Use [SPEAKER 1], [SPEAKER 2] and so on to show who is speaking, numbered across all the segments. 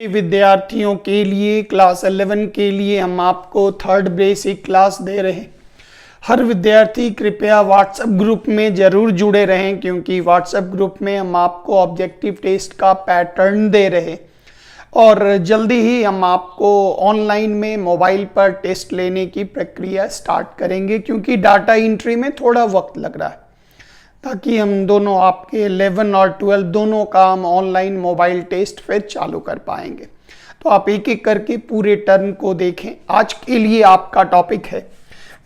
[SPEAKER 1] विद्यार्थियों के लिए क्लास 11 के लिए हम आपको थर्ड बेसिक क्लास दे रहे हैं। हर विद्यार्थी कृपया व्हाट्सएप ग्रुप में ज़रूर जुड़े रहें, क्योंकि व्हाट्सएप ग्रुप में हम आपको ऑब्जेक्टिव टेस्ट का पैटर्न दे रहे हैं और जल्दी ही हम आपको ऑनलाइन में मोबाइल पर टेस्ट लेने की प्रक्रिया स्टार्ट करेंगे, क्योंकि डाटा एंट्री में थोड़ा वक्त लग रहा है, ताकि हम दोनों आपके 11 और 12 दोनों काम ऑनलाइन मोबाइल टेस्ट फिर चालू कर पाएंगे। तो आप एक एक करके पूरे टर्म को देखें। आज के लिए आपका टॉपिक है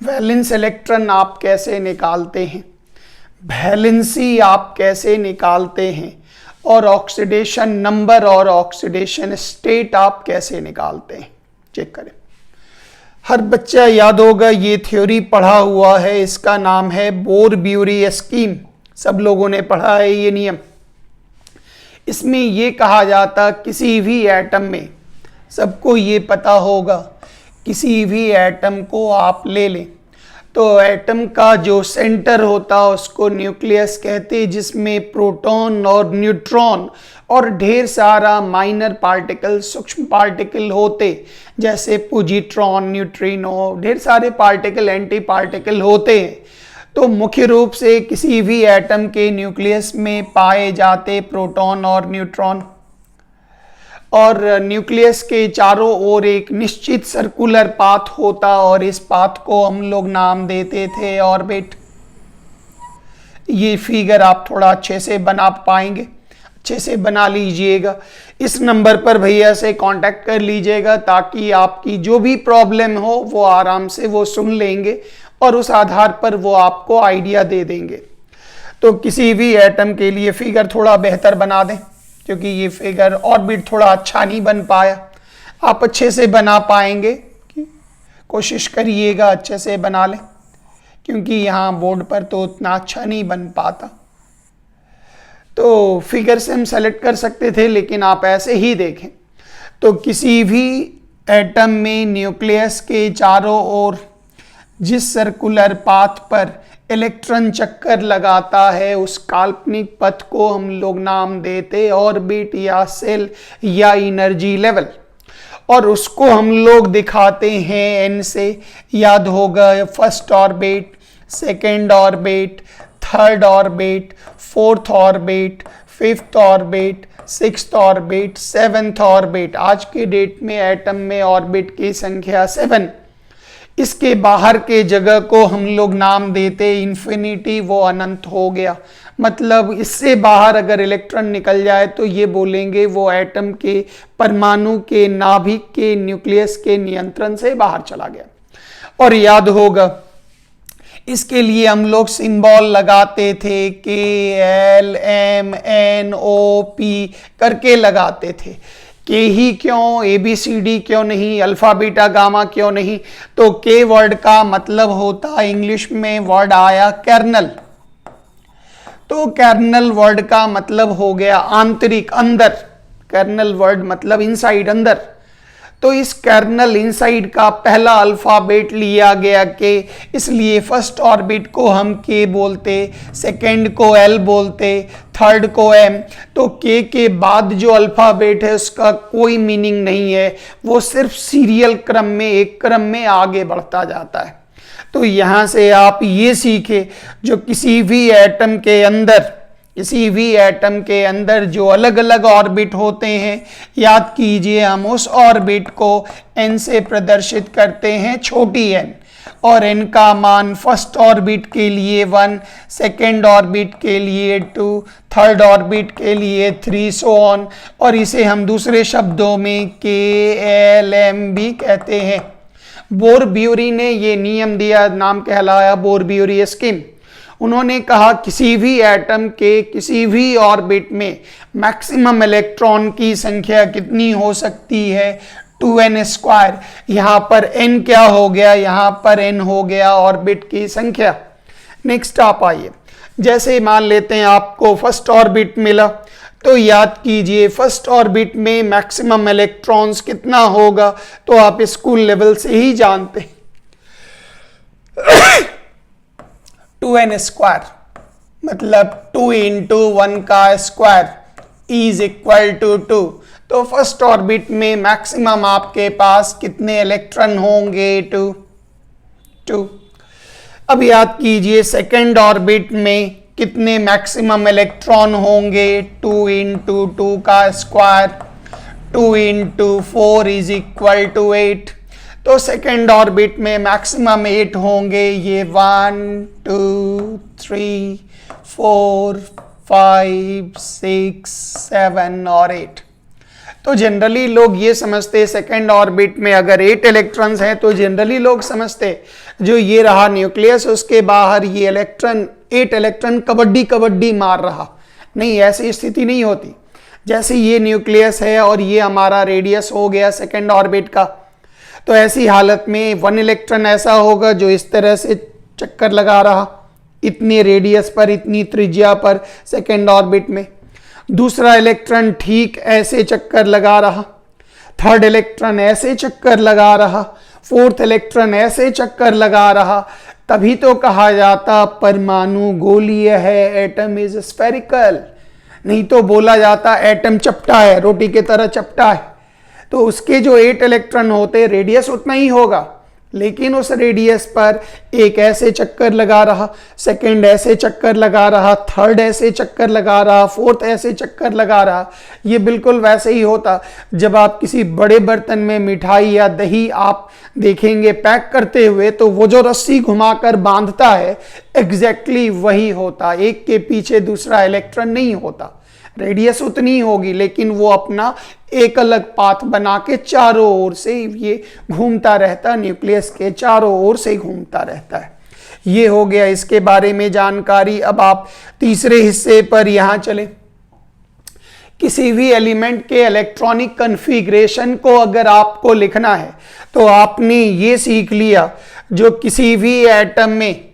[SPEAKER 1] वैलेंस इलेक्ट्रॉन आप कैसे निकालते हैं, वैलेंसी आप कैसे निकालते हैं, और ऑक्सीडेशन नंबर और ऑक्सीडेशन स्टेट आप कैसे निकालते हैं। चेक करें। हर बच्चा याद होगा, ये थ्योरी पढ़ा हुआ है, इसका नाम है बोर-ब्यूरी स्कीम। सब लोगों ने पढ़ा है ये नियम। इसमें ये कहा जाता किसी भी एटम में, सबको ये पता होगा, किसी भी एटम को आप ले लें तो एटम का जो सेंटर होता है उसको न्यूक्लियस कहते हैं, जिसमें प्रोटॉन और न्यूट्रॉन और ढेर सारा माइनर पार्टिकल, सूक्ष्म पार्टिकल होते, जैसे पॉजिट्रॉन, न्यूट्रिनो, ढेर सारे पार्टिकल, एंटी पार्टिकल होते हैं। तो मुख्य रूप से किसी भी एटम के न्यूक्लियस में पाए जाते प्रोटॉन और न्यूट्रॉन, और न्यूक्लियस के चारों ओर एक निश्चित सर्कुलर पाथ होता और इस पाथ को हम लोग नाम देते थे ऑर्बिट। ये फिगर आप थोड़ा अच्छे से बना पाएंगे, अच्छे से बना लीजिएगा। इस नंबर पर भैया से कांटेक्ट कर लीजिएगा, ताकि आपकी जो भी प्रॉब्लम हो वो आराम से वो सुन लेंगे और उस आधार पर वो आपको आइडिया दे देंगे। तो किसी भी एटम के लिए फिगर थोड़ा बेहतर बना दें, क्योंकि ये फिगर ऑर्बिट थोड़ा अच्छा नहीं बन पाया। आप अच्छे से बना पाएंगे, कोशिश करिएगा अच्छे से बना लें, क्योंकि यहाँ बोर्ड पर तो उतना अच्छा नहीं बन पाता। तो फिगर से हम सेलेक्ट कर सकते थे, लेकिन आप ऐसे ही देखें तो किसी भी एटम में न्यूक्लियस के चारों ओर जिस सर्कुलर पाथ पर इलेक्ट्रॉन चक्कर लगाता है, उस काल्पनिक पथ को हम लोग नाम देते ऑर्बिट या सेल या एनर्जी लेवल, और उसको हम लोग दिखाते हैं एन से। याद होगा, first orbit, second orbit, third orbit, fourth orbit, fifth orbit, sixth orbit, seventh orbit. आज के डेट में एटम में ऑर्बिट की संख्या 7। इसके बाहर के जगह को हम लोग नाम देते इन्फिनिटी, वो अनंत हो गया। मतलब इससे बाहर अगर इलेक्ट्रॉन निकल जाए तो ये बोलेंगे वो एटम के, परमाणु के, नाभिक के, न्यूक्लियस के नियंत्रण से बाहर चला गया। और याद होगा, इसके लिए हम लोग सिंबल लगाते थे, KLMNOP करके लगाते थे। के ही क्यों, ABCD क्यों नहीं, अल्फा बीटा गामा क्यों नहीं? तो के वर्ड का मतलब होता है, इंग्लिश में वर्ड आया कर्नल, तो कर्नल वर्ड का मतलब हो गया आंतरिक, अंदर। कर्नल वर्ड मतलब इनसाइड, अंदर। तो इस कर्नल इनसाइड का पहला अल्फाबेट लिया गया के, इसलिए फर्स्ट ऑर्बिट को हम के बोलते, सेकंड को एल बोलते, थर्ड को एम। तो के बाद जो अल्फाबेट है उसका कोई मीनिंग नहीं है, वो सिर्फ सीरियल क्रम में, एक क्रम में आगे बढ़ता जाता है। तो यहाँ से आप ये सीखे, जो किसी भी एटम के अंदर जो अलग अलग ऑर्बिट होते हैं, याद कीजिए हम उस ऑर्बिट को n से प्रदर्शित करते हैं, छोटी n, और n का मान फर्स्ट ऑर्बिट के लिए 1, सेकेंड ऑर्बिट के लिए 2, थर्ड ऑर्बिट के लिए 3, सो ऑन। और इसे हम दूसरे शब्दों में KLM भी कहते हैं। बोर-ब्यूरी ने ये नियम दिया, नाम कहलाया बोर-ब्यूरी स्कीम। उन्होंने कहा किसी भी एटम के किसी भी ऑर्बिट में मैक्सिमम इलेक्ट्रॉन की संख्या कितनी हो सकती है, 2n²। यहाँ पर n क्या हो गया, यहाँ पर n हो गया ऑर्बिट की संख्या। नेक्स्ट आप आइए, जैसे मान लेते हैं आपको फर्स्ट ऑर्बिट मिला, तो याद कीजिए फर्स्ट ऑर्बिट में मैक्सिमम इलेक्ट्रॉन्स कितना होगा, तो आप स्कूल लेवल से ही जानते हैं 2n², मतलब 2 × 1 का स्क्वायर इज इक्वल टू 2। तो फर्स्ट ऑर्बिट में मैक्सिमम आपके पास कितने इलेक्ट्रॉन होंगे? 2। अब याद कीजिए सेकेंड ऑर्बिट में कितने मैक्सिमम इलेक्ट्रॉन होंगे? 2 इंटू 2 का square, 2 into 4 is equal to 8। तो सेकेंड ऑर्बिट में मैक्सिमम 8 होंगे। ये 1 2 3 4 5 6 7 और 8। तो जनरली लोग ये समझते सेकेंड ऑर्बिट में अगर 8 इलेक्ट्रॉन्स हैं तो जनरली लोग समझते जो ये रहा न्यूक्लियस, उसके बाहर ये इलेक्ट्रॉन 8 इलेक्ट्रॉन कबड्डी मार रहा। नहीं, ऐसी स्थिति नहीं होती। जैसे ये न्यूक्लियस है और ये हमारा रेडियस हो गया सेकेंड ऑर्बिट का, तो ऐसी हालत में 1 इलेक्ट्रॉन ऐसा होगा जो इस तरह से चक्कर लगा रहा, इतने रेडियस पर, इतनी त्रिज्या पर सेकेंड ऑर्बिट में। दूसरा इलेक्ट्रॉन ठीक ऐसे चक्कर लगा रहा, थर्ड इलेक्ट्रॉन ऐसे चक्कर लगा रहा, फोर्थ इलेक्ट्रॉन ऐसे चक्कर लगा रहा। तभी तो कहा जाता परमाणु गोलीय है, एटम इज स्फेरिकल। नहीं तो बोला जाता एटम चपटा है, रोटी की तरह चपटा है। तो उसके जो 8 इलेक्ट्रॉन होते, रेडियस उतना ही होगा, लेकिन उस रेडियस पर एक ऐसे चक्कर लगा रहा, सेकंड ऐसे चक्कर लगा रहा, थर्ड ऐसे चक्कर लगा रहा, फोर्थ ऐसे चक्कर लगा रहा। ये बिल्कुल वैसे ही होता जब आप किसी बड़े बर्तन में मिठाई या दही आप देखेंगे पैक करते हुए, तो वो जो रस्सी घुमाकर बांधता है एग्जैक्टली वही होता, एक के पीछे दूसरा इलेक्ट्रॉन नहीं होता। रेडियस उतनी होगी लेकिन वो अपना एक अलग पाथ बना के चारों ओर से ये घूमता रहता, न्यूक्लियस के चारों ओर से घूमता रहता है। ये हो गया इसके बारे में जानकारी। अब आप तीसरे हिस्से पर यहां चले। किसी भी एलिमेंट के इलेक्ट्रॉनिक कन्फिग्रेशन को अगर आपको लिखना है तो आपने ये सीख लिया, जो किसी भी एटम में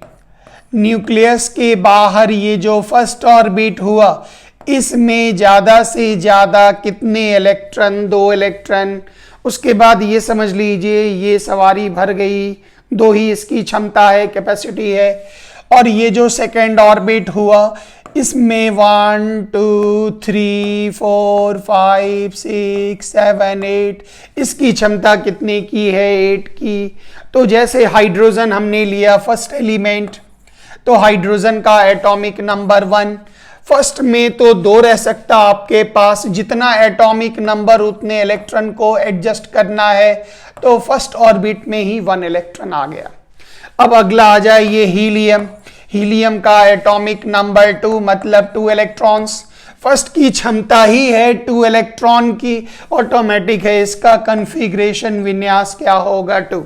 [SPEAKER 1] न्यूक्लियस के बाहर ये जो फर्स्ट ऑर्बिट हुआ, इसमें ज्यादा से ज्यादा कितने इलेक्ट्रॉन? 2 इलेक्ट्रॉन। उसके बाद ये समझ लीजिए ये सवारी भर गई, 2 ही इसकी क्षमता है, कैपेसिटी है। और ये जो सेकेंड ऑर्बिट हुआ इसमें 1 2 3 4 5 6 7 8 इसकी क्षमता कितने की है? 8 की। तो जैसे हाइड्रोजन हमने लिया फर्स्ट एलिमेंट, तो हाइड्रोजन का एटॉमिक नंबर 1। फर्स्ट में तो 2 रह सकता आपके पास, जितना एटॉमिक नंबर उतने इलेक्ट्रॉन को एडजस्ट करना है, तो फर्स्ट ऑर्बिट में ही 1 इलेक्ट्रॉन आ गया। अब अगला आ जाए ये हीलियम। हीलियम का एटॉमिक नंबर 2, मतलब 2 इलेक्ट्रॉन्स। फर्स्ट की क्षमता ही है 2 इलेक्ट्रॉन की, ऑटोमेटिक है इसका कन्फिग्रेशन विन्यास क्या होगा? 2।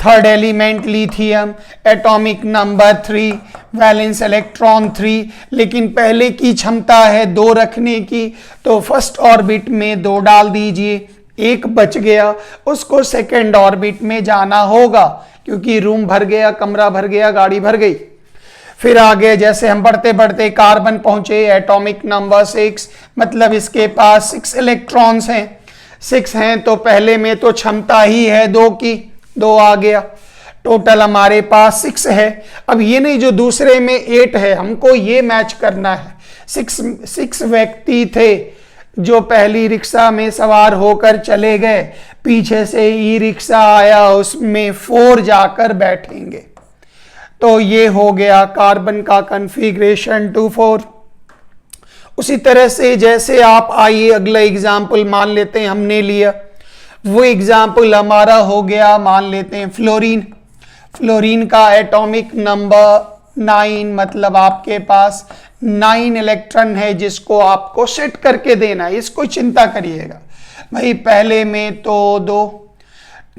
[SPEAKER 1] Third element lithium, atomic number 3, valence electron 3, लेकिन पहले की क्षमता है 2 रखने की, तो फर्स्ट ऑर्बिट में 2 डाल दीजिए, 1 बच गया, उसको सेकेंड ऑर्बिट में जाना होगा क्योंकि रूम भर गया, कमरा भर गया, गाड़ी भर गई। फिर आगे जैसे हम बढ़ते बढ़ते कार्बन पहुंचे, एटॉमिक नंबर 6, मतलब इसके पास 6 इलेक्ट्रॉन्स हैं। 6 हैं तो पहले में तो क्षमता ही है 2 की, 2 आ गया, टोटल हमारे पास 6 है। अब ये नहीं जो दूसरे में 8 है, हमको ये मैच करना है। 6 व्यक्ति थे जो पहली रिक्शा में सवार होकर चले गए, पीछे से ई रिक्शा आया, उसमें 4 जाकर बैठेंगे। तो ये हो गया कार्बन का कन्फिग्रेशन 2 4। उसी तरह से जैसे आप आइए अगला एग्जाम्पल मान लेते हैं, हमने लिया वो एग्जाम्पल हमारा हो गया, मान लेते हैं फ्लोरीन। फ्लोरीन का एटॉमिक नंबर 9, मतलब आपके पास 9 इलेक्ट्रॉन है जिसको आपको सेट करके देना है। इसको चिंता करिएगा भाई, पहले में तो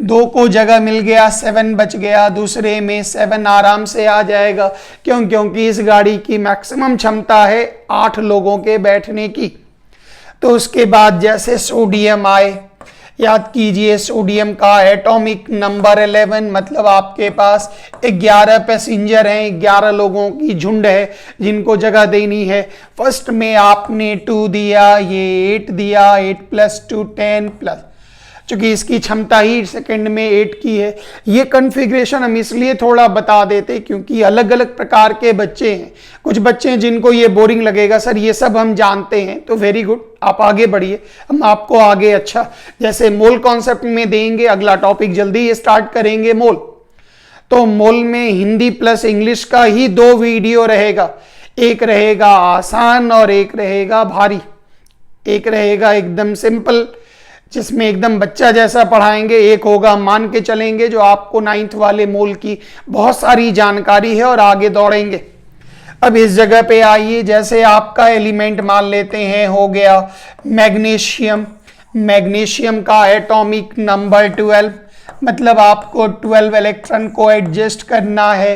[SPEAKER 1] 2 को जगह मिल गया, 7 बच गया, दूसरे में 7 आराम से आ जाएगा। क्योंकि इस गाड़ी की मैक्सिमम क्षमता है 8 लोगों के बैठने की। तो उसके बाद जैसे सोडियम आए, याद कीजिए सोडियम का एटॉमिक नंबर 11, मतलब आपके पास 11 पैसेंजर हैं, 11 लोगों की झुंड है जिनको जगह देनी है। फर्स्ट में आपने 2 दिया, ये 8 दिया, 8 + 2 10 प्लस, चूंकि इसकी क्षमता ही सेकंड में 8 की है। ये कॉन्फ़िगरेशन हम इसलिए थोड़ा बता देते क्योंकि अलग अलग प्रकार के बच्चे हैं। कुछ बच्चे हैं जिनको ये बोरिंग लगेगा, सर ये सब हम जानते हैं, तो वेरी गुड, आप आगे बढ़िए, हम आपको आगे अच्छा जैसे मोल कॉन्सेप्ट में देंगे। अगला टॉपिक जल्दी ये स्टार्ट करेंगे, मोल। तो मोल में हिंदी प्लस इंग्लिश का ही 2 वीडियो रहेगा, एक रहेगा आसान और एक रहेगा भारी। एक रहेगा एकदम सिंपल जिसमें एकदम बच्चा जैसा पढ़ाएंगे, एक होगा मान के चलेंगे जो आपको 9th वाले मोल की बहुत सारी जानकारी है और आगे दौड़ेंगे। अब इस जगह पे आइए, जैसे आपका एलिमेंट मान लेते हैं हो गया मैग्नीशियम। मैग्नीशियम का एटॉमिक नंबर 12, मतलब आपको 12 इलेक्ट्रॉन को एडजस्ट करना है।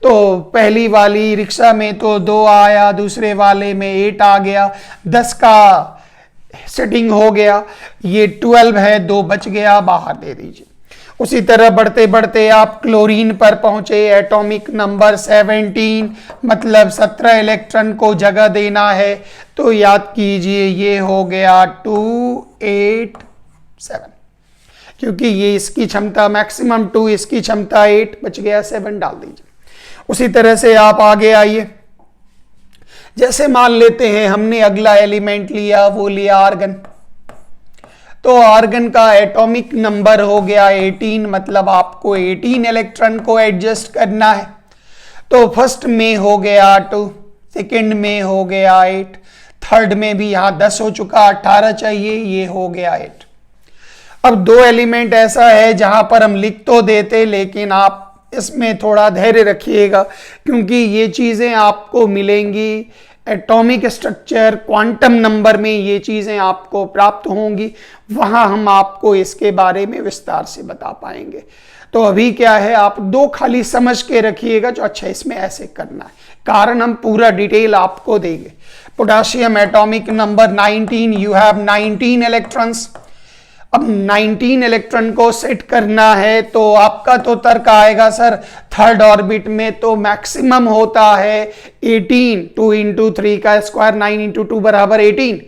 [SPEAKER 1] तो पहली वाली रिक्शा में तो 2 आया, दूसरे वाले में 8 आ गया, 10 का सेटिंग हो गया, ये 12 है, 2 बच गया, बाहर दे दीजिए। उसी तरह बढ़ते बढ़ते आप क्लोरीन पर पहुंचे, एटॉमिक नंबर 17, मतलब 17 इलेक्ट्रॉन को जगह देना है। तो याद कीजिए ये हो गया 287, क्योंकि ये इसकी क्षमता मैक्सिमम 2, इसकी क्षमता 8, बच गया 7, डाल दीजिए। उसी तरह से आप आगे आइए, जैसे मान लेते हैं हमने अगला एलिमेंट लिया, वो लिया आर्गन। तो आर्गन का एटॉमिक नंबर हो गया 18, मतलब आपको 18 इलेक्ट्रॉन को एडजस्ट करना है। तो फर्स्ट में हो गया 2, सेकंड में हो गया 8, थर्ड में भी यहां 10 हो चुका, 18 चाहिए, ये हो गया 8। अब 2 एलिमेंट ऐसा है जहां पर हम लिख तो देते, लेकिन आप इसमें थोड़ा धैर्य रखिएगा क्योंकि ये चीजें आपको मिलेंगी एटॉमिक स्ट्रक्चर, क्वांटम नंबर में ये चीजें आपको प्राप्त होंगी, वहां हम आपको इसके बारे में विस्तार से बता पाएंगे। तो अभी क्या है, आप 2 खाली समझ के रखिएगा जो अच्छा इसमें ऐसे करना है, कारण हम पूरा डिटेल आपको देंगे। Potassium atomic number 19, you have 19 electrons. अब 19 इलेक्ट्रॉन को सेट करना है तो आपका तो तर्क आएगा सर थर्ड ऑर्बिट में तो मैक्सिमम होता है 18, 2 इंटू 3 का स्क्वायर, 9 इंटू 2 बराबर 18।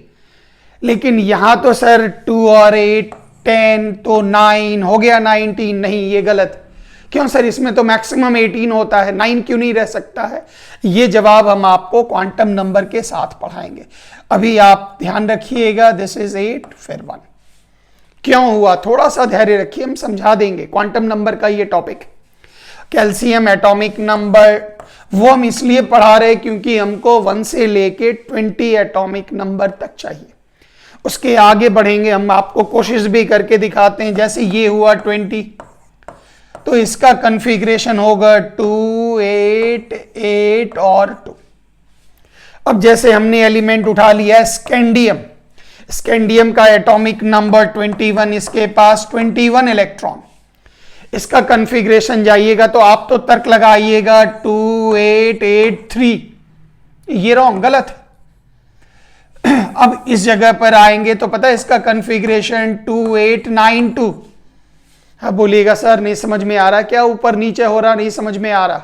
[SPEAKER 1] लेकिन यहां तो सर 2 और 8 10, तो 9 हो गया 19, नहीं ये गलत। क्यों सर, इसमें तो मैक्सिमम 18 होता है, 9 क्यों नहीं रह सकता है? ये जवाब हम आपको क्वांटम नंबर के साथ पढ़ाएंगे। अभी आप ध्यान रखिएगा, दिस इज 8 फिर 1। क्यों हुआ, थोड़ा सा धैर्य रखिए, हम समझा देंगे। क्वांटम नंबर का ये टॉपिक, कैल्शियम एटॉमिक नंबर, वो हम इसलिए पढ़ा रहे क्योंकि हमको 1 से लेके 20 एटॉमिक नंबर तक चाहिए। उसके आगे बढ़ेंगे, हम आपको कोशिश भी करके दिखाते हैं। जैसे ये हुआ 20, तो इसका कॉन्फ़िगरेशन होगा 2 8 8 और 2। अब जैसे हमने एलिमेंट उठा लिया स्कैंडियम, स्कैंडियम का एटॉमिक नंबर 21, इसके पास 21 इलेक्ट्रॉन। इसका कॉन्फ़िगरेशन जाइएगा तो आप तो तर्क लगाइएगा 2 8 8 3, ये रॉन्ग, गलत है। अब इस जगह पर आएंगे तो पता है इसका कॉन्फ़िगरेशन 2 8 9 2। अब बोलिएगा सर नहीं समझ में आ रहा, क्या ऊपर नीचे हो रहा, नहीं समझ में आ रहा।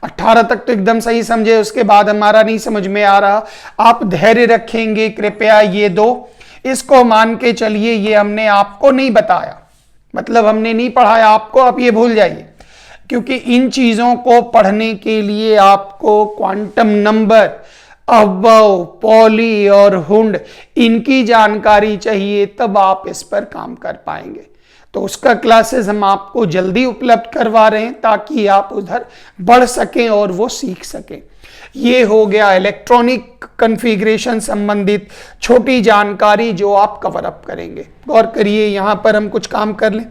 [SPEAKER 1] 18 तक तो एकदम सही समझे, उसके बाद हमारा नहीं समझ में आ रहा। आप धैर्य रखेंगे कृपया, ये 2 इसको मान के चलिए, ये हमने आपको नहीं बताया, मतलब हमने नहीं पढ़ाया आपको, आप ये भूल जाइए। क्योंकि इन चीजों को पढ़ने के लिए आपको क्वांटम नंबर, अबव, पॉली और हुंड, इनकी जानकारी चाहिए, तब आप इस पर काम कर पाएंगे। तो उसका क्लासेस हम आपको जल्दी उपलब्ध करवा रहे हैं ताकि आप उधर बढ़ सकें और वो सीख सकें। ये हो गया इलेक्ट्रॉनिक कॉन्फ़िगरेशन संबंधित छोटी जानकारी जो आप कवर अप करेंगे। गौर करिए, यहां पर हम कुछ काम कर लें।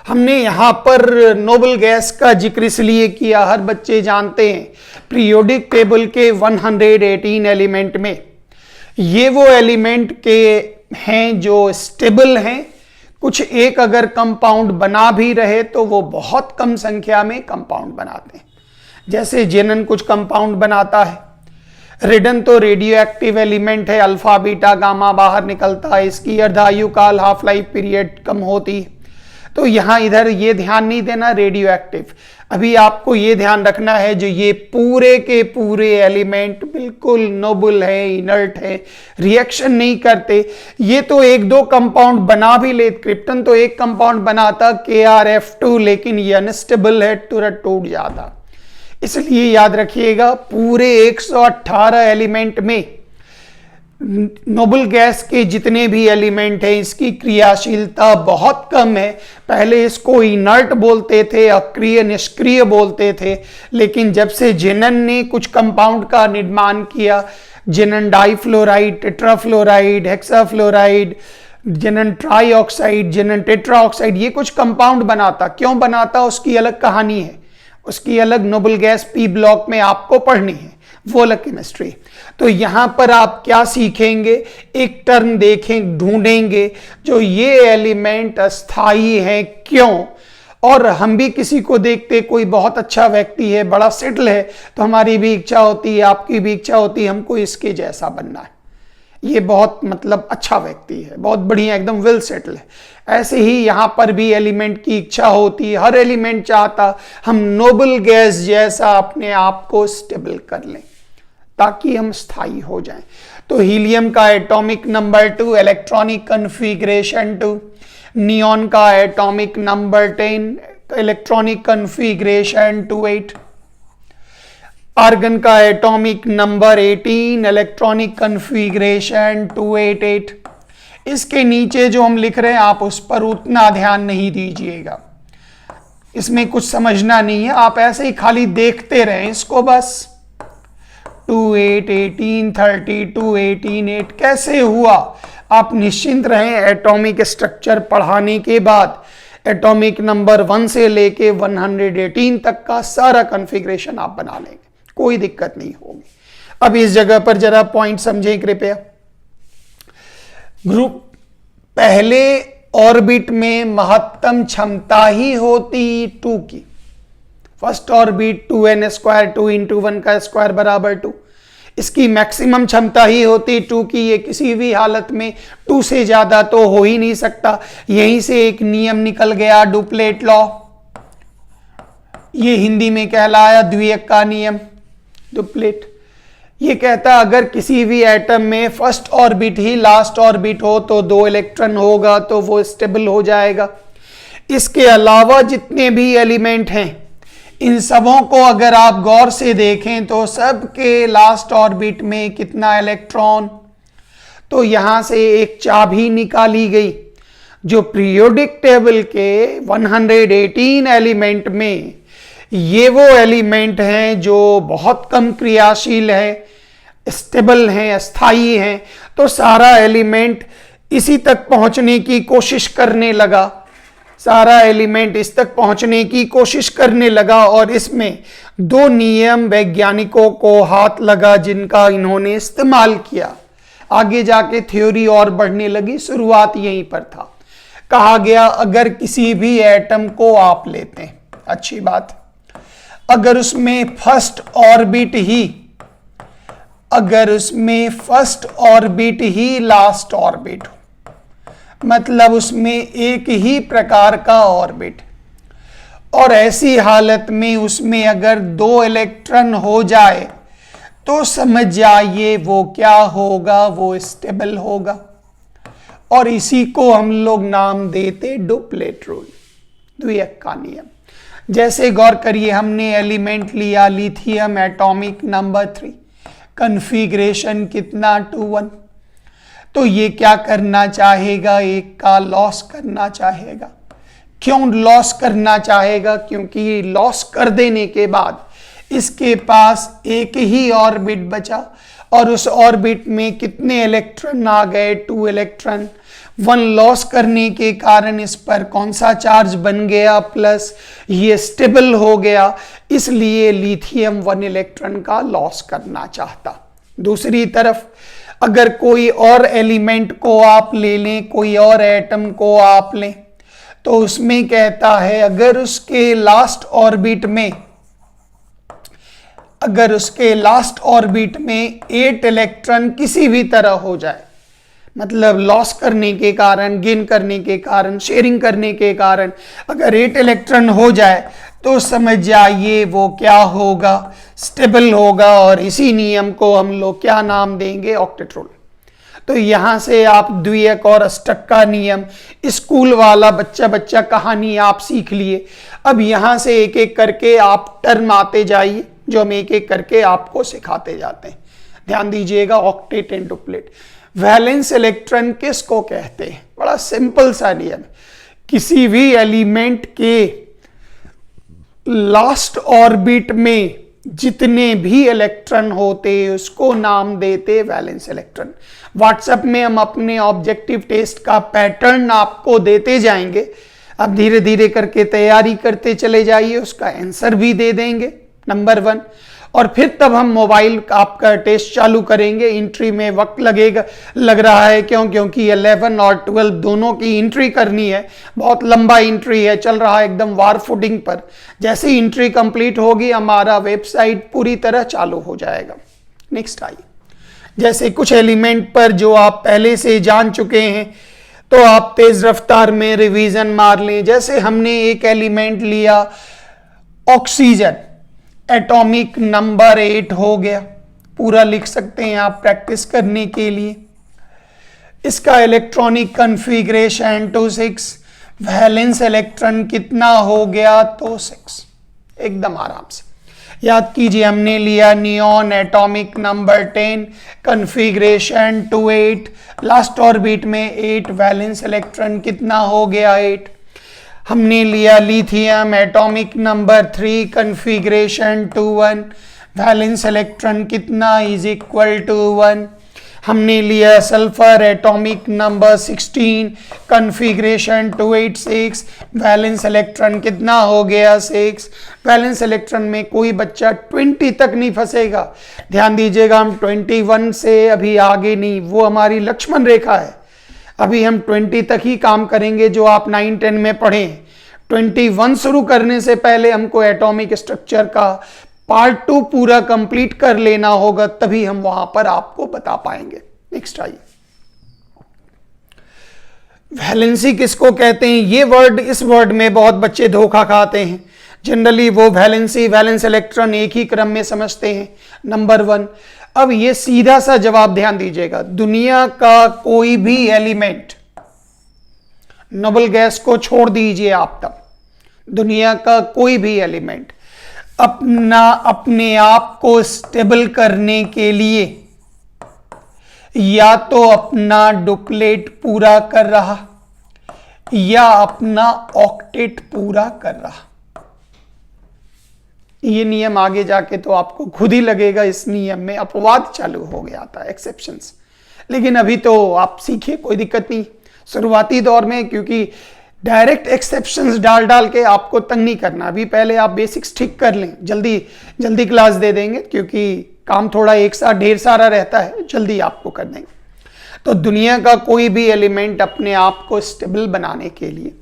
[SPEAKER 1] हमने यहां पर नोबल गैस का जिक्र इसलिए किया, हर बच्चे जानते हैं पीरियोडिक टेबल के 118 एलिमेंट में ये वो एलिमेंट के हैं जो स्टेबल हैं। कुछ एक अगर कंपाउंड बना भी रहे तो वो बहुत कम संख्या में कंपाउंड बनाते हैं। जैसे जेनन कुछ कंपाउंड बनाता है, रेडन तो रेडियो एक्टिव एलिमेंट है, अल्फा बीटा गामा बाहर निकलता है, इसकी अर्धायु काल हाफ लाइफ पीरियड कम होती है। तो यहां इधर ये ध्यान नहीं देना रेडियो एक्टिव। अभी आपको ये ध्यान रखना है, जो ये पूरे के पूरे एलिमेंट बिल्कुल नोबल है, इनर्ट है, रिएक्शन नहीं करते। ये तो एक दो कंपाउंड बना भी ले, क्रिप्टन तो एक कंपाउंड बनाता KrF2, लेकिन ये अनस्टेबल है, तुरंत टूट जाता। इसलिए याद रखिएगा, पूरे 118 एलिमेंट में नोबल गैस के जितने भी एलिमेंट हैं, इसकी क्रियाशीलता बहुत कम है। पहले इसको इनर्ट बोलते थे, अक्रिय, निष्क्रिय बोलते थे, लेकिन जब से जेनन ने कुछ कंपाउंड का निर्माण किया, जेनन difluoride, tetrafluoride, hexafluoride, जेनन trioxide, जेनन tetroxide, ये कुछ कंपाउंड बनाता। क्यों बनाता, उसकी अलग कहानी है, उसकी अलग नोबल गैस P ब्लॉक में आपको पढ़नी है, वो अलग केमिस्ट्री। तो यहां पर आप क्या सीखेंगे, एक टर्म देखें, ढूंढेंगे जो ये एलिमेंट अस्थाई है क्यों। और हम भी किसी को देखते, कोई बहुत अच्छा व्यक्ति है, बड़ा सेटल है, तो हमारी भी इच्छा होती है, आपकी भी इच्छा होती है, हमको इसके जैसा बनना है, ये बहुत मतलब अच्छा व्यक्ति है, बहुत बढ़िया, एकदम वेल सेटल है। ऐसे ही यहां पर भी एलिमेंट की इच्छा होती है, हर एलिमेंट चाहता हम नोबल गैस जैसा अपने आप को स्टेबल कर लें ताकि हम स्थायी हो जाएं। तो हीलियम का atomic number 2, electronic configuration 2, neon का atomic number 10, electronic configuration 28, argon का एटॉमिक नंबर 18, इलेक्ट्रॉनिक कन्फिग्रेशन 288। इसके नीचे जो हम लिख रहे हैं आप उस पर उतना ध्यान नहीं दीजिएगा, इसमें कुछ समझना नहीं है, आप ऐसे ही खाली देखते रहें इसको बस। 28, 18, 32, 18, 8 कैसे हुआ, आप निश्चिंत रहें। एटॉमिक स्ट्रक्चर पढ़ाने के बाद एटॉमिक नंबर 1 से लेके 118 तक का सारा कॉन्फ़िगरेशन आप बना लेंगे, कोई दिक्कत नहीं होगी। अब इस जगह पर जरा पॉइंट समझें कृपया। ग्रुप पहले ऑर्बिट में महत्तम क्षमता ही होती 2 की, फर्स्ट ऑर्बिट 2n² 2 × 1 का स्क्वायर बराबर 2, इसकी मैक्सिमम क्षमता ही होती 2 की। ये किसी भी हालत में 2 से ज्यादा तो हो ही नहीं सकता। यहीं से एक नियम निकल गया, डुप्लेट लॉ, ये हिंदी में कहलाया द्वितीयक का नियम, डुप्लेट। ये कहता अगर किसी भी एटम में फर्स्ट ऑर्बिट ही लास्ट ऑर्बिट हो तो 2 इलेक्ट्रॉन होगा तो वो स्टेबल हो जाएगा। इसके अलावा जितने भी एलिमेंट हैं, इन सबों को अगर आप गौर से देखें तो सबके लास्ट ऑर्बिट में कितना इलेक्ट्रॉन, तो यहां से एक चाबी निकाली गई जो पीरियोडिक टेबल के 118 एलिमेंट में, ये वो एलिमेंट हैं जो बहुत कम क्रियाशील है, स्टेबल हैं, अस्थाई हैं। तो सारा एलिमेंट इसी तक पहुंचने की कोशिश करने लगा, सारा एलिमेंट इस तक पहुंचने की कोशिश करने लगा, और इसमें 2 नियम वैज्ञानिकों को हाथ लगा जिनका इन्होंने इस्तेमाल किया। आगे जाके थ्योरी और बढ़ने लगी, शुरुआत यहीं पर था। कहा गया अगर किसी भी एटम को आप लेते हैं, अच्छी बात, अगर उसमें फर्स्ट ऑर्बिट ही लास्ट ऑर्बिट हो, मतलब उसमें एक ही प्रकार का ऑर्बिट, और ऐसी हालत में उसमें अगर 2 इलेक्ट्रॉन हो जाए तो समझ जाइए वो क्या होगा, वो स्टेबल होगा। और इसी को हम लोग नाम देते डुप्लेट रूल, द्वितीयक का नियम। जैसे गौर करिए, हमने एलिमेंट लिया लिथियम एटॉमिक नंबर 3, कन्फिग्रेशन कितना 2, 1, तो ये क्या करना चाहेगा, एक का लॉस करना चाहेगा। क्यों लॉस करना चाहेगा, क्योंकि लॉस कर देने के बाद इसके पास एक ही ऑर्बिट बचा, और उस ऑर्बिट में कितने इलेक्ट्रॉन आ गए, 2 इलेक्ट्रॉन। 1 लॉस करने के कारण इस पर कौन सा चार्ज बन गया, प्लस, ये स्टेबल हो गया, इसलिए लिथियम 1 इलेक्ट्रॉन का लॉस करना चाहता। दूसरी तरफ अगर कोई और एलिमेंट को आप ले लें, कोई और एटम को आप लें, तो उसमें कहता है अगर उसके लास्ट ऑर्बिट में 8 इलेक्ट्रॉन किसी भी तरह हो जाए, मतलब लॉस करने के कारण, गेन करने के कारण, शेयरिंग करने के कारण अगर 8 इलेक्ट्रॉन हो जाए, तो समझ जाइए वो क्या होगा, स्टेबल होगा। और इसी नियम को हम लोग क्या नाम देंगे, ऑक्टेट रूल। तो यहां से आप द्वियक और अष्टक का नियम, स्कूल वाला बच्चा कहानी आप सीख लिए। अब यहां से एक एक करके आप टर्म आते जाइए, जो हम एक एक करके आपको सिखाते जाते हैं। ध्यान दीजिएगा, octet and duplet. Valence electron किसको कहते हैं? बड़ा सिंपल सा नियम। किसी भी एलिमेंट के लास्ट ऑर्बिट में जितने भी इलेक्ट्रॉन होते उसको नाम देते वैलेंस इलेक्ट्रॉन। व्हाट्सएप में हम अपने ऑब्जेक्टिव टेस्ट का पैटर्न आपको देते जाएंगे। अब धीरे धीरे करके तैयारी करते चले जाइए, उसका आंसर भी दे देंगे नंबर 1। और फिर तब हम मोबाइल आपका टेस्ट चालू करेंगे। एंट्री में वक्त लग रहा है, क्योंकि 11 और 12 दोनों की एंट्री करनी है। बहुत लंबा एंट्री है, चल रहा है एकदम वार फुटिंग पर। जैसे ही एंट्री कंप्लीट होगी हमारा वेबसाइट पूरी तरह चालू हो जाएगा। नेक्स्ट आइए, जैसे कुछ एलिमेंट पर जो आप पहले से जान चुके हैं तो आप तेज रफ्तार में रिवीजन मार लें। जैसे हमने एक एलिमेंट लिया ऑक्सीजन, एटॉमिक नंबर 8 हो गया, पूरा लिख सकते हैं आप प्रैक्टिस करने के लिए। इसका इलेक्ट्रॉनिक कॉन्फ़िगरेशन 2,6, वैलेंस इलेक्ट्रॉन कितना हो गया, तो 6। एकदम आराम से याद कीजिए। हमने लिया neon, atomic number 10, configuration 2,8, last orbit में 8, वैलेंस इलेक्ट्रॉन कितना हो गया, 8। हमने लिया lithium, atomic number 3, configuration 2,1, valence electron कितना, इज इक्वल टू 1। हमने लिया sulphur, atomic number 16, configuration 286, valence electron कितना हो गया, 6। वैलेंस इलेक्ट्रॉन में कोई बच्चा 20 तक नहीं फंसेगा। ध्यान दीजिएगा, हम 21 से अभी आगे नहीं, वो हमारी लक्ष्मण रेखा है। अभी हम 20 तक ही काम करेंगे जो आप 9-10 में पढ़े। 21 शुरू करने से पहले हमको एटॉमिक स्ट्रक्चर का पार्ट 2 पूरा कंप्लीट कर लेना होगा, तभी हम वहां पर आपको बता पाएंगे। नेक्स्ट आइए, वैलेंसी किसको कहते हैं? ये वर्ड, इस वर्ड में बहुत बच्चे धोखा खाते हैं। जनरली वो वैलेंसी, वैलेंस इलेक्ट्रॉन एक ही क्रम में समझते हैं, नंबर 1। अब ये सीधा सा जवाब ध्यान दीजिएगा, दुनिया का कोई भी एलिमेंट, नोबल गैस को छोड़ दीजिए आप, तब दुनिया का कोई भी एलिमेंट अपने आप को स्टेबल करने के लिए या तो अपना डुप्लेट पूरा कर रहा या अपना ऑक्टेट पूरा कर रहा। ये नियम आगे जाके तो आपको खुद ही लगेगा इस नियम में अपवाद चालू हो गया था, एक्सेप्शंस। लेकिन अभी तो आप सीखिए, कोई दिक्कत नहीं। शुरुआती दौर में क्योंकि डायरेक्ट एक्सेप्शंस डाल के आपको तंग नहीं करना, अभी पहले आप बेसिक्स ठीक कर लें, जल्दी क्लास दे देंगे क्योंकि काम थोड़ा एक साथ ढेर सारा रहता है, जल्दी आपको कर देंगे। तो दुनिया का कोई भी एलिमेंट अपने आप को स्टेबल बनाने के लिए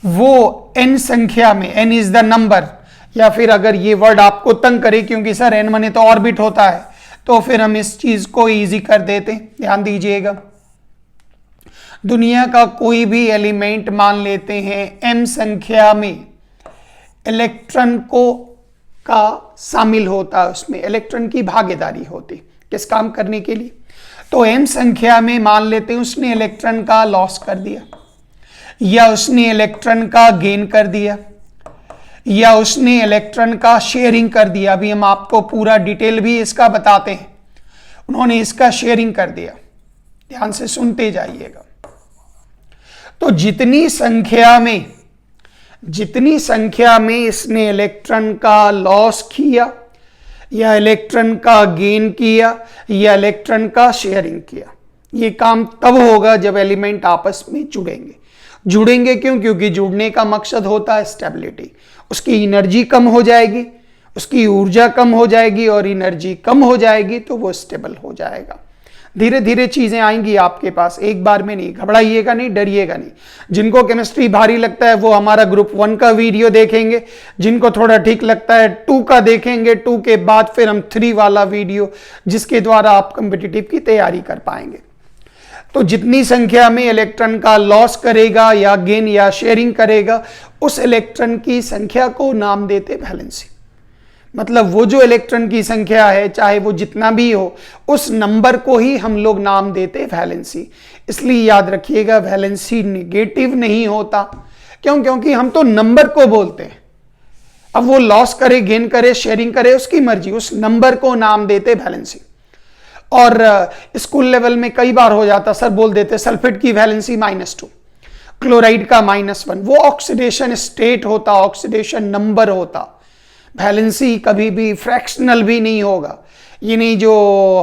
[SPEAKER 1] वो n संख्या में, n इज द नंबर, या फिर अगर ये वर्ड आपको तंग करे क्योंकि सर n माने तो ऑर्बिट होता है, तो फिर हम इस चीज को इजी कर देते हैं। ध्यान दीजिएगा, दुनिया का कोई भी एलिमेंट मान लेते हैं m संख्या में इलेक्ट्रॉन का शामिल होता है, उसमें इलेक्ट्रॉन की भागीदारी होती किस काम करने के लिए। तो m संख्या में मान लेते हैं उसने इलेक्ट्रॉन का लॉस कर दिया, या उसने इलेक्ट्रॉन का गेन कर दिया, या उसने इलेक्ट्रॉन का शेयरिंग कर दिया। अभी हम आपको पूरा डिटेल भी इसका बताते हैं। उन्होंने इसका शेयरिंग कर दिया, ध्यान से सुनते जाइएगा। तो जितनी संख्या में इसने इलेक्ट्रॉन का लॉस किया या इलेक्ट्रॉन का गेन किया या इलेक्ट्रॉन का शेयरिंग किया, ये काम तब होगा जब एलिमेंट आपस में जुड़ेंगे। क्यों? क्योंकि जुड़ने का मकसद होता है स्टेबिलिटी। उसकी एनर्जी कम हो जाएगी, उसकी ऊर्जा कम हो जाएगी, और एनर्जी कम हो जाएगी तो वो स्टेबल हो जाएगा। धीरे धीरे चीजें आएंगी आपके पास, एक बार में नहीं। घबराइएगा नहीं, डरिएगा नहीं। जिनको केमिस्ट्री भारी लगता है वो हमारा ग्रुप 1 का वीडियो देखेंगे, जिनको थोड़ा ठीक लगता है 2 का देखेंगे। 2 के बाद फिर हम 3 वाला वीडियो, जिसके द्वारा आप कॉम्पिटिटिव की तैयारी कर पाएंगे। तो जितनी संख्या में इलेक्ट्रॉन का लॉस करेगा या गेन या शेयरिंग करेगा, उस इलेक्ट्रॉन की संख्या को नाम देते वैलेंसी। मतलब वो जो इलेक्ट्रॉन की संख्या है, चाहे वो जितना भी हो, उस नंबर को ही हम लोग नाम देते वैलेंसी। इसलिए याद रखिएगा, वैलेंसी निगेटिव नहीं होता। क्यों? क्योंकि हम तो नंबर को बोलते हैं। अब वो लॉस करे, गेन करे, शेयरिंग करे, उसकी मर्जी, उस नंबर को नाम देते वैलेंसी। और स्कूल लेवल में कई बार हो जाता, सर बोल देते सल्फेट की वैलेंसी -2, क्लोराइड का -1। वो ऑक्सीडेशन स्टेट होता, ऑक्सीडेशन नंबर होता। वैलेंसी कभी भी फ्रैक्शनल भी नहीं होगा। ये नहीं जो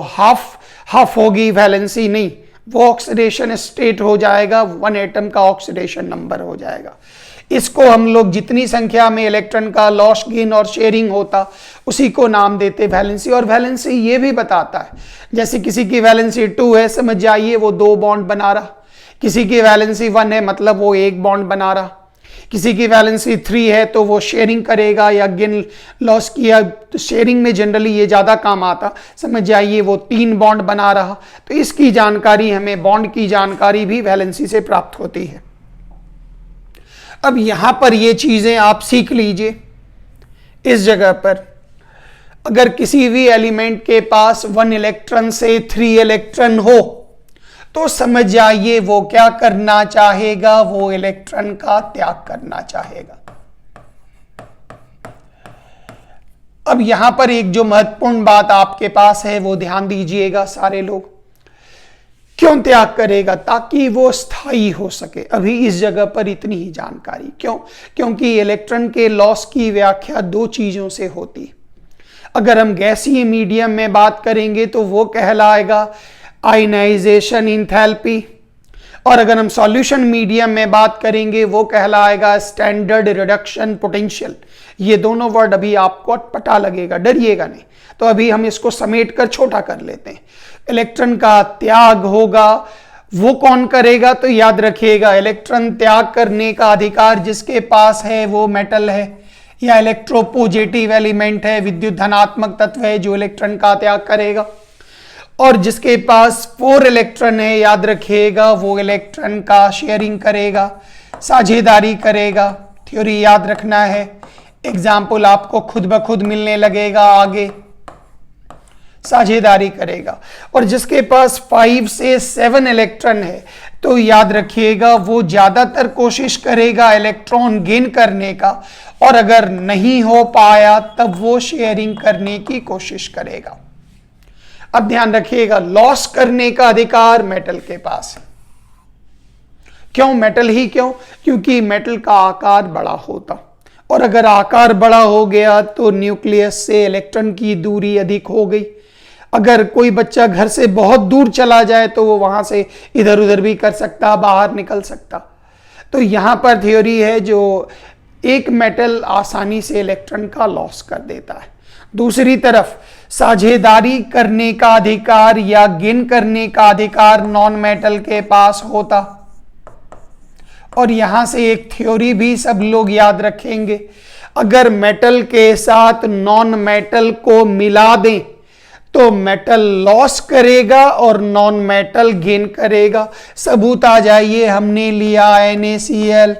[SPEAKER 1] हाफ होगी वैलेंसी, नहीं, वो ऑक्सीडेशन स्टेट हो जाएगा, 1 एटम का ऑक्सीडेशन नंबर हो जाएगा। इसको हम लोग जितनी संख्या में इलेक्ट्रॉन का लॉस, गेन और शेयरिंग होता, उसी को नाम देते वैलेंसी। और वैलेंसी ये भी बताता है, जैसे किसी की वैलेंसी 2 है, समझ जाइए वो 2 बॉन्ड बना रहा। किसी की वैलेंसी 1 है, मतलब वो 1 बॉन्ड बना रहा। किसी की वैलेंसी 3 है तो वो शेयरिंग करेगा या गेन लॉस किया, तो शेयरिंग में जनरली ये ज्यादा काम आता, समझ जाइए वो 3 बॉन्ड बना रहा। तो इसकी जानकारी हमें, बॉन्ड की जानकारी भी वैलेंसी से प्राप्त होती है। अब यहां पर ये चीजें आप सीख लीजिए। इस जगह पर अगर किसी भी एलिमेंट के पास 1 इलेक्ट्रॉन से 3 इलेक्ट्रॉन हो, तो समझ जाइए वो क्या करना चाहेगा, वो इलेक्ट्रॉन का त्याग करना चाहेगा। अब यहां पर एक जो महत्वपूर्ण बात आपके पास है, वो ध्यान दीजिएगा सारे लोग। क्यों त्याग करेगा? ताकि वो स्थायी हो सके। अभी इस जगह पर इतनी ही जानकारी। क्यों? क्योंकि इलेक्ट्रॉन के लॉस की व्याख्या 2 चीजों से होती। अगर हम गैसीय मीडियम में बात करेंगे तो वो कहलाएगा आयनाइजेशन इंथैल्पी, और अगर हम सॉल्यूशन मीडियम में बात करेंगे वो कहलाएगा स्टैंडर्ड रिडक्शन पोटेंशियल। ये दोनों वर्ड अभी आपको अटपटा लगेगा, डरिएगा नहीं। तो अभी हम इसको समेट कर छोटा कर लेते हैं। इलेक्ट्रॉन का त्याग होगा, वो कौन करेगा? तो याद रखिएगा, इलेक्ट्रॉन त्याग करने का अधिकार जिसके पास है वो मेटल है या इलेक्ट्रोपॉजिटिव एलिमेंट है, विद्युत धनात्मक तत्व है जो इलेक्ट्रॉन का त्याग करेगा। और जिसके पास 4 इलेक्ट्रॉन है, याद रखिएगा, वो इलेक्ट्रॉन का शेयरिंग करेगा, साझेदारी करेगा। थ्योरी याद रखना है, एग्जाम्पल आपको खुद ब खुद मिलने लगेगा आगे। साझेदारी करेगा। और जिसके पास 5 से 7 इलेक्ट्रॉन है, तो याद रखिएगा वो ज्यादातर कोशिश करेगा इलेक्ट्रॉन गेन करने का, और अगर नहीं हो पाया तब वो शेयरिंग करने की कोशिश करेगा। अब ध्यान रखिएगा, लॉस करने का अधिकार मेटल के पास है। क्यों मेटल ही? क्यों? क्योंकि मेटल का आकार बड़ा होता, और अगर आकार बड़ा हो गया तो न्यूक्लियस से इलेक्ट्रॉन की दूरी अधिक हो गई। अगर कोई बच्चा घर से बहुत दूर चला जाए तो वो वहां से इधर उधर भी कर सकता, बाहर निकल सकता। तो यहां पर थ्योरी है, जो एक मेटल आसानी से इलेक्ट्रॉन का लॉस कर देता है। दूसरी तरफ साझेदारी करने का अधिकार या गेन करने का अधिकार नॉन मेटल के पास होता। और यहां से एक थ्योरी भी सब लोग याद रखेंगे, अगर मेटल के साथ नॉन मेटल को मिला दें तो मेटल लॉस करेगा और नॉन मेटल गेन करेगा। सबूत आ जाइए, हमने लिया NaCl,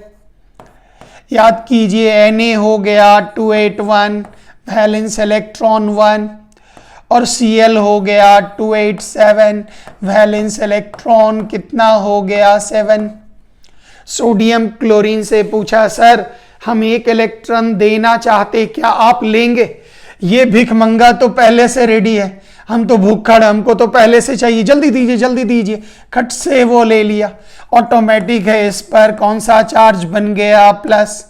[SPEAKER 1] याद कीजिए Na हो गया 281 वैलेंस इलेक्ट्रॉन 1, और Cl हो गया 287 वैलेंस इलेक्ट्रॉन कितना हो गया 7। सोडियम क्लोरीन से पूछा, सर हम 1 इलेक्ट्रॉन देना चाहते, क्या आप लेंगे? ये भिखमंगा तो पहले से रेडी है, हम तो भूखड़, हमको तो पहले से चाहिए, जल्दी दीजिए जल्दी दीजिए। खट से वो ले लिया। ऑटोमेटिक है, इस पर कौन सा चार्ज बन गया प्लस,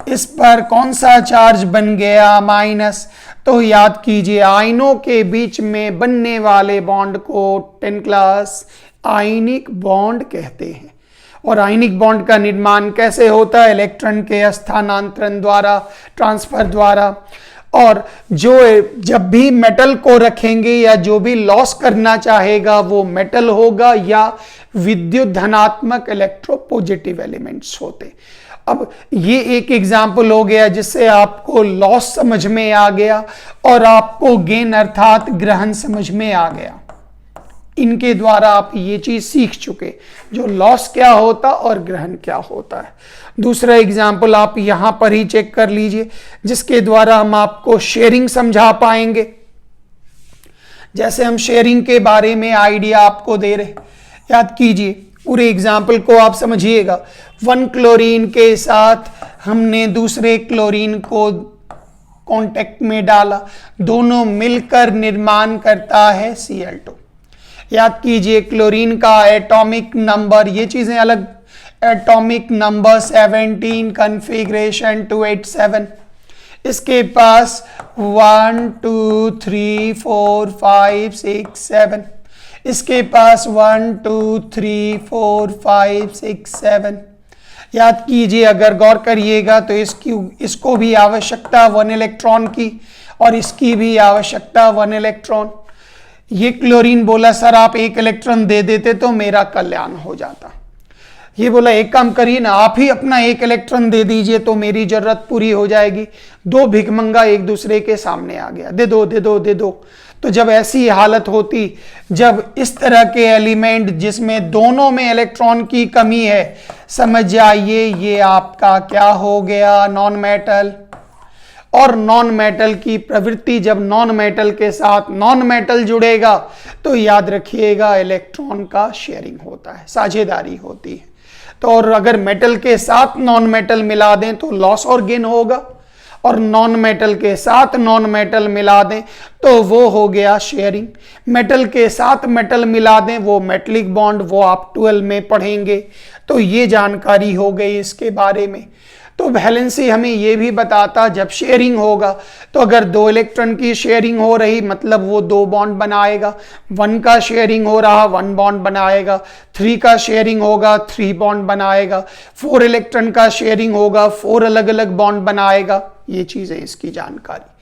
[SPEAKER 1] इस पर कौन सा चार्ज बन गया माइनस। तो याद कीजिए, आयनों के बीच में बनने वाले बॉन्ड को 10 क्लास आयनिक बॉन्ड कहते हैं। और आयनिक बॉन्ड का निर्माण कैसे होता है? इलेक्ट्रॉन के स्थानांतरण द्वारा, ट्रांसफर द्वारा। और जो जब भी मेटल को रखेंगे या जो भी लॉस करना चाहेगा वो मेटल होगा या विद्युत धनात्मक इलेक्ट्रोपॉजिटिव एलिमेंट्स होते। अब ये एक एग्जाम्पल हो गया जिससे आपको लॉस समझ में आ गया और आपको गेन अर्थात ग्रहण समझ में आ गया। इनके द्वारा आप ये चीज सीख चुके, जो लॉस क्या होता और ग्रहण क्या होता है। दूसरा एग्जाम्पल आप यहां पर ही चेक कर लीजिए, जिसके द्वारा हम आपको शेयरिंग समझा पाएंगे। जैसे हम शेयरिंग के बारे में आइडिया आपको दे रहे, याद कीजिए पूरे एग्जाम्पल को आप समझिएगा। 1 क्लोरीन के साथ हमने दूसरे क्लोरीन को कांटेक्ट में डाला, दोनों मिलकर निर्माण करता है Cl2। याद कीजिए क्लोरीन का एटॉमिक नंबर, ये चीजें अलग, एटॉमिक नंबर 17, कॉन्फ़िगरेशन 287। इसके पास 1 2 3 4 5 6 7, इसके पास 1 2 3 4 5 6 7। याद कीजिए, अगर गौर करिएगा तो इसको भी आवश्यकता 1 इलेक्ट्रॉन की और इसकी भी आवश्यकता 1 इलेक्ट्रॉन। ये क्लोरीन बोला सर आप 1 इलेक्ट्रॉन दे देते तो मेरा कल्याण हो जाता। ये बोला एक काम करिए ना, आप ही अपना 1 इलेक्ट्रॉन दे दीजिए तो मेरी जरूरत पूरी हो जाएगी। दो भिखमंगा एक दूसरे के सामने आ गया, दे दो दे दो दे दो। तो जब ऐसी हालत होती, जब इस तरह के एलिमेंट जिसमें दोनों में इलेक्ट्रॉन की कमी है, समझ जाइए ये आपका क्या हो गया, नॉन मेटल। और नॉन मेटल की प्रवृत्ति, जब नॉन मेटल के साथ नॉन मेटल जुड़ेगा तो याद रखिएगा इलेक्ट्रॉन का शेयरिंग होता है, साझेदारी होती है। तो और अगर मेटल के साथ नॉन मेटल मिला दें तो लॉस और गेन होगा, और नॉन मेटल के साथ नॉन मेटल मिला दें तो वो हो गया शेयरिंग। मेटल के साथ मेटल मिला दें वो मेटलिक बॉन्ड, वो आप 12 में पढ़ेंगे। तो ये जानकारी हो गई इसके बारे में। तो वैलेंसी हमें ये भी बताता जब शेयरिंग होगा तो अगर 2 इलेक्ट्रॉन की शेयरिंग हो रही मतलब वो 2 बॉन्ड बनाएगा, 1 का शेयरिंग हो रहा 1 बॉन्ड बनाएगा, 3 का शेयरिंग होगा 3 बॉन्ड बनाएगा, 4 इलेक्ट्रॉन का शेयरिंग होगा 4 अलग अलग बॉन्ड बनाएगा। ये चीज़ है इसकी जानकारी।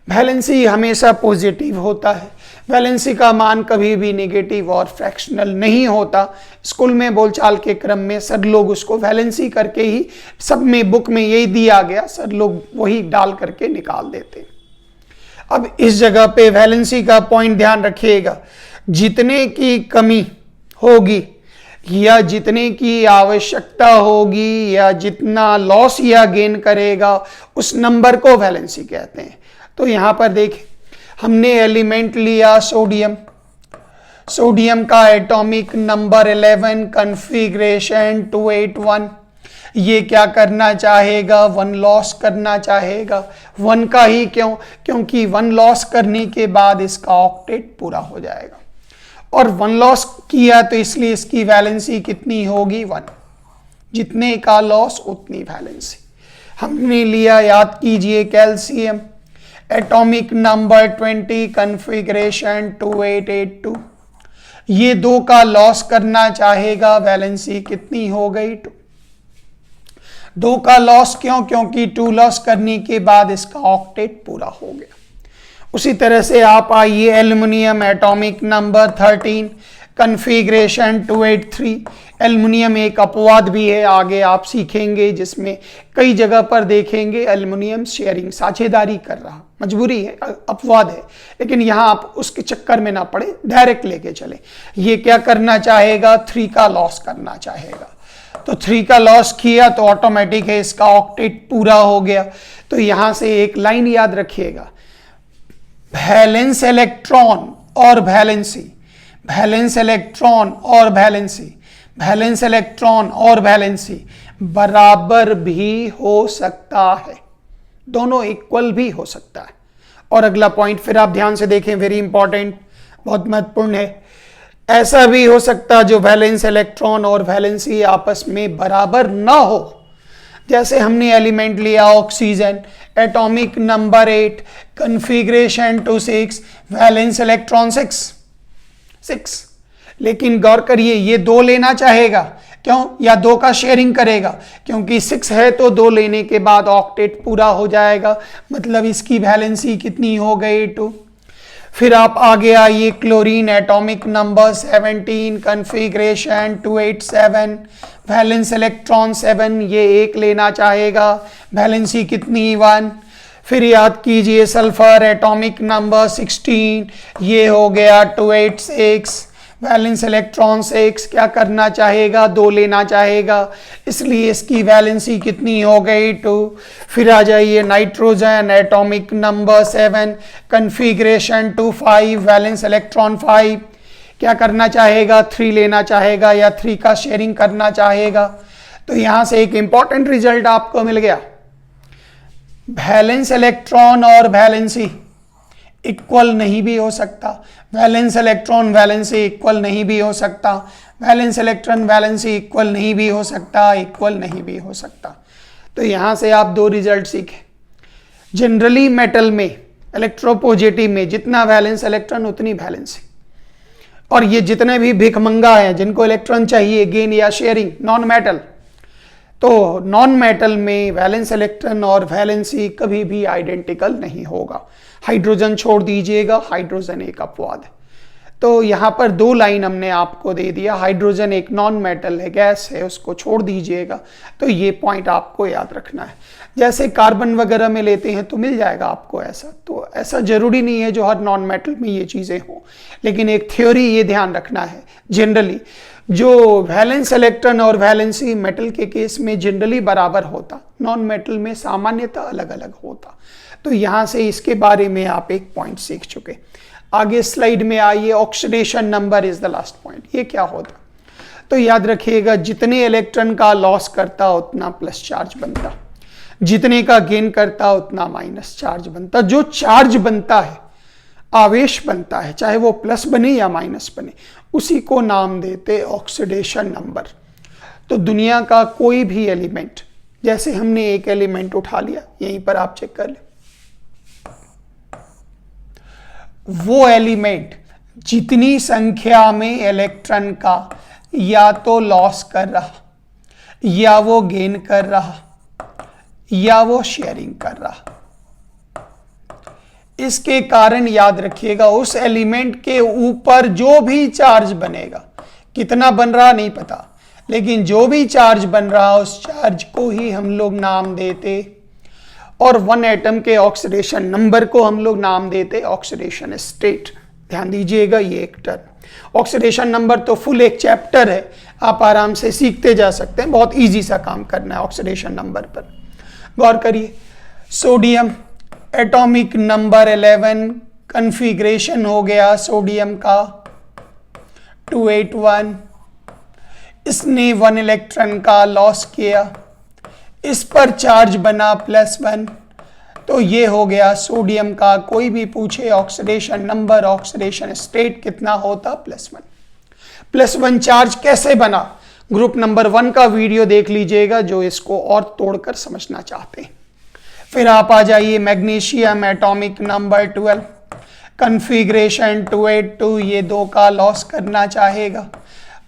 [SPEAKER 1] वैलेंसी हमेशा पॉजिटिव होता है, वैलेंसी का मान कभी भी नेगेटिव और फ्रैक्शनल नहीं होता। स्कूल में बोलचाल के क्रम में सर लोग उसको वैलेंसी करके ही, सब में बुक में यही दिया गया, सर लोग वही डाल करके निकाल देते। अब इस जगह पे वैलेंसी का पॉइंट ध्यान रखिएगा, जितने की कमी होगी या जितने की आवश्यकता होगी या जितना लॉस या गेन करेगा उस नंबर को वैलेंसी कहते हैं। तो यहां पर देखें, हमने एलिमेंट लिया सोडियम, सोडियम का एटॉमिक नंबर 11, कॉन्फ़िगरेशन 281। ये क्या करना चाहेगा, 1 लॉस करना चाहेगा। 1 का ही क्यों, क्योंकि 1 लॉस करने के बाद इसका ऑक्टेट पूरा हो जाएगा, और 1 लॉस किया तो इसलिए इसकी वैलेंसी कितनी होगी 1, जितने का लॉस उतनी वैलेंसी। हमने लिया, याद कीजिए, कैल्शियम, एटॉमिक नंबर 20, कॉन्फ़िगरेशन 2882। ये 2 का लॉस करना चाहेगा, वैलेंसी कितनी हो गई 2। 2 का लॉस क्यों, क्योंकि 2 लॉस करने के बाद इसका ऑक्टेट पूरा हो गया। उसी तरह से आप आइए, aluminium, atomic number 13, configuration 283। Aluminium एक अपवाद भी है, आगे आप सीखेंगे, जिसमें कई जगह पर देखेंगे एल्युमिनियम शेयरिंग, साझेदारी कर रहा, मजबूरी है, अपवाद है, लेकिन यहाँ आप उसके चक्कर में ना पड़े, डायरेक्ट लेके चले। ये क्या करना चाहेगा, 3 का लॉस करना चाहेगा। तो 3 का लॉस किया तो ऑटोमेटिक है इसका ऑक्टेट पूरा हो गया। तो यहाँ से एक लाइन याद रखिएगा, वैलेंस इलेक्ट्रॉन और वैलेंसी, वैलेंस इलेक्ट्रॉन और वैलेंसी, वैलेंस इलेक्ट्रॉन और वैलेंसी बराबर भी हो सकता है, दोनों इक्वल भी हो सकता है। और अगला पॉइंट फिर आप ध्यान से देखें, वेरी इंपॉर्टेंट, बहुत महत्वपूर्ण है। ऐसा भी हो सकता जो वैलेंस इलेक्ट्रॉन और वैलेंसी आपस में बराबर ना हो। जैसे हमने एलिमेंट लिया oxygen, atomic number 8, configuration 26, valence electron 6। लेकिन गौर करिए, ये 2 लेना चाहेगा, क्यों, या 2 का शेयरिंग करेगा, क्योंकि 6 है तो 2 लेने के बाद ऑक्टेट पूरा हो जाएगा, मतलब इसकी वैलेंसी कितनी हो गई 2। फिर आप आगे आइए, chlorine, atomic number 17, configuration 287, valence electron 7, ये 1 लेना चाहेगा, वैलेंसी कितनी 1। फिर याद कीजिए, सल्फर, एटॉमिक नंबर 16, ये हो गया 286, वैलेंस इलेक्ट्रॉन से X क्या करना चाहेगा, 2 लेना चाहेगा, इसलिए इसकी वैलेंसी कितनी हो गई 2। फिर आ जाइए nitrogen, atomic number 7, configuration 2 5, valence electron 5, क्या करना चाहेगा, 3 लेना चाहेगा या 3 का शेयरिंग करना चाहेगा। तो यहां से एक इंपॉर्टेंट रिजल्ट आपको मिल गया, वैलेंस इलेक्ट्रॉन और वैलेंसी इक्वल नहीं भी हो सकता, वैलेंस इलेक्ट्रॉन वैलेंसी इक्वल नहीं भी हो सकता, वैलेंस इलेक्ट्रॉन वैलेंसी इक्वल नहीं भी हो सकता, इक्वल नहीं भी हो सकता। तो यहां से आप 2 रिजल्ट सीखे। जनरली मेटल में, इलेक्ट्रोपॉजिटिव में जितना वैलेंस इलेक्ट्रॉन उतनी वैलेंसी, और ये जितने भी भिखमंगा हैं जिनको इलेक्ट्रॉन चाहिए गेन या शेयरिंग, नॉन मेटल, तो नॉन मेटल में वैलेंस इलेक्ट्रॉन और वैलेंसी कभी भी आइडेंटिकल नहीं होगा। हाइड्रोजन छोड़ दीजिएगा, हाइड्रोजन एक अपवाद है। तो यहाँ पर 2 लाइन हमने आपको दे दिया, हाइड्रोजन एक नॉन मेटल है, गैस है, उसको छोड़ दीजिएगा। तो ये पॉइंट आपको याद रखना है। जैसे कार्बन वगैरह में लेते हैं तो मिल जाएगा आपको ऐसा, तो ऐसा जरूरी नहीं है जो हर नॉन मेटल में ये चीज़ें हो, लेकिन एक थ्योरी ये ध्यान रखना है, जनरली जो वैलेंस इलेक्ट्रॉन और वैलेंसी मेटल के केस में जनरली बराबर होता, नॉन मेटल में सामान्यतः अलग अलग होता। तो यहाँ से इसके बारे में आप एक पॉइंट सीख चुके। आगे स्लाइड में आइए, oxidation number is the last point. ये क्या होता, तो याद रखिएगा जितने इलेक्ट्रॉन का लॉस करता उतना प्लस चार्ज बनता, जितने का गेन करता उतना माइनस चार्ज बनता। जो चार्ज बनता है, आवेश बनता है, चाहे वो प्लस बने या माइनस बने, उसी को नाम देते ऑक्सीडेशन नंबर। तो दुनिया का कोई भी एलिमेंट, जैसे हमने एक एलिमेंट उठा लिया, यहीं पर आप चेक कर ले, वो एलिमेंट जितनी संख्या में इलेक्ट्रॉन का या तो लॉस कर रहा, या वो गेन कर रहा, या वो शेयरिंग कर रहा, इसके कारण याद रखिएगा उस एलिमेंट के ऊपर जो भी चार्ज बनेगा, कितना बन रहा नहीं पता, लेकिन जो भी चार्ज बन रहा उस चार्ज को ही हम लोग नाम देते, और 1 एटम के ऑक्सीडेशन नंबर को हम लोग नाम देते ऑक्सीडेशन स्टेट। ध्यान दीजिएगा ये एक टर्म। ऑक्सीडेशन नंबर तो फुल एक चैप्टर है, आप आराम से सीखते जा सकते हैं, बहुत इजी सा काम करना है ऑक्सीडेशन नंबर पर। गौर करिए, सोडियम एटॉमिक नंबर 11, कन्फिग्रेशन हो गया सोडियम का 281, इसने 1 इलेक्ट्रॉन का लॉस किया, इस पर चार्ज बना +1, तो ये हो गया सोडियम का, कोई भी पूछे ऑक्सीडेशन नंबर, ऑक्सीडेशन स्टेट कितना होता +1। +1 चार्ज कैसे बना, ग्रुप नंबर 1 का वीडियो देख लीजिएगा जो इसको और तोड़कर समझना चाहते हैं। फिर आप आ जाइए मैग्नीशियम एटॉमिक नंबर 12, कन्फिग्रेशन 282, ये 2 का लॉस करना चाहेगा,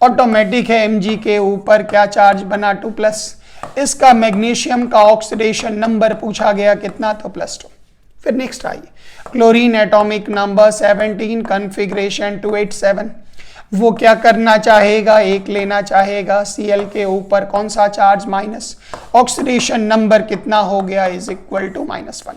[SPEAKER 1] ऑटोमेटिक है Mg के ऊपर क्या चार्ज बना 2+, इसका मैग्नीशियम का ऑक्सीडेशन नंबर पूछा गया कितना, तो +2। फिर नेक्स्ट आइए, क्लोरीन एटॉमिक नंबर 17, कन्फिग्रेशन 287, वो क्या करना चाहेगा, 1 लेना चाहेगा, Cl के ऊपर कौन सा चार्ज, माइनस, ऑक्सीडेशन नंबर कितना हो गया इज इक्वल टू -1।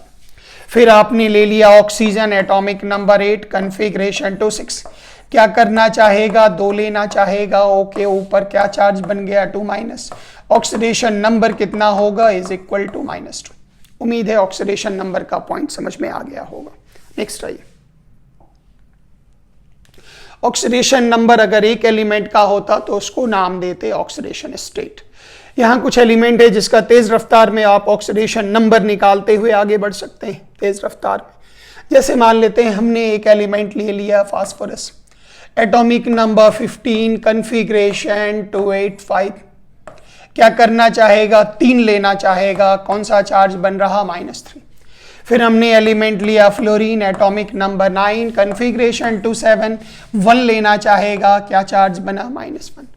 [SPEAKER 1] फिर आपने ले लिया ऑक्सीजन एटॉमिक नंबर 8, कन्फिग्रेशन 26, क्या करना चाहेगा, 2 लेना चाहेगा, O के ऊपर क्या चार्ज बन गया 2-, ऑक्सीडेशन नंबर कितना होगा इज इक्वल टू -2। उम्मीद है ऑक्सीडेशन नंबर का पॉइंट समझ में आ गया होगा। नेक्स्ट आइए, ऑक्सीडेशन नंबर अगर एक एलिमेंट का होता तो उसको नाम देते ऑक्सीडेशन स्टेट। यहाँ कुछ एलिमेंट है जिसका तेज रफ्तार में आप ऑक्सीडेशन नंबर निकालते हुए आगे बढ़ सकते हैं तेज रफ्तार में। जैसे मान लेते हैं हमने एक एलिमेंट ले लिया फास्फोरस, एटॉमिक नंबर 15, कन्फिग्रेशन 285, क्या करना चाहेगा, 3 लेना चाहेगा, कौन सा चार्ज बन रहा -3। फिर हमने एलिमेंट लिया फ्लोरीन एटॉमिक नंबर 9, कन्फिग्रेशन 27, 1 लेना चाहेगा, क्या चार्ज बना -1।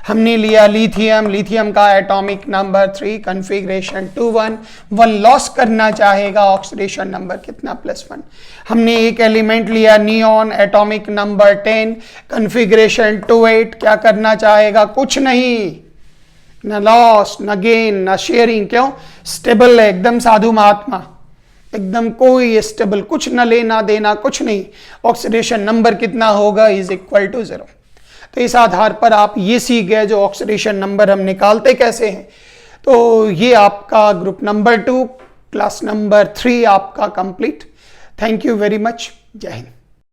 [SPEAKER 1] हमने लिया लिथियम, लिथियम का एटॉमिक नंबर 3, कन्फिग्रेशन 21, 1 लॉस करना चाहेगा, ऑक्सीडेशन नंबर कितना +1। हमने एक एलिमेंट लिया नियॉन एटॉमिक नंबर 10, कन्फिग्रेशन 28, क्या करना चाहेगा, कुछ नहीं, न लॉस न गेन न शेयरिंग, क्यों, स्टेबल है एकदम, साधु महात्मा एकदम, कोई स्टेबल, कुछ न लेना देना कुछ नहीं, ऑक्सीडेशन नंबर कितना होगा इज इक्वल टू 0। तो इस आधार पर आप ये सीख गए जो ऑक्सीडेशन नंबर हम निकालते कैसे हैं। तो ये आपका ग्रुप नंबर 2 क्लास नंबर 3 आपका complete. Thank you very much. जय हिंद।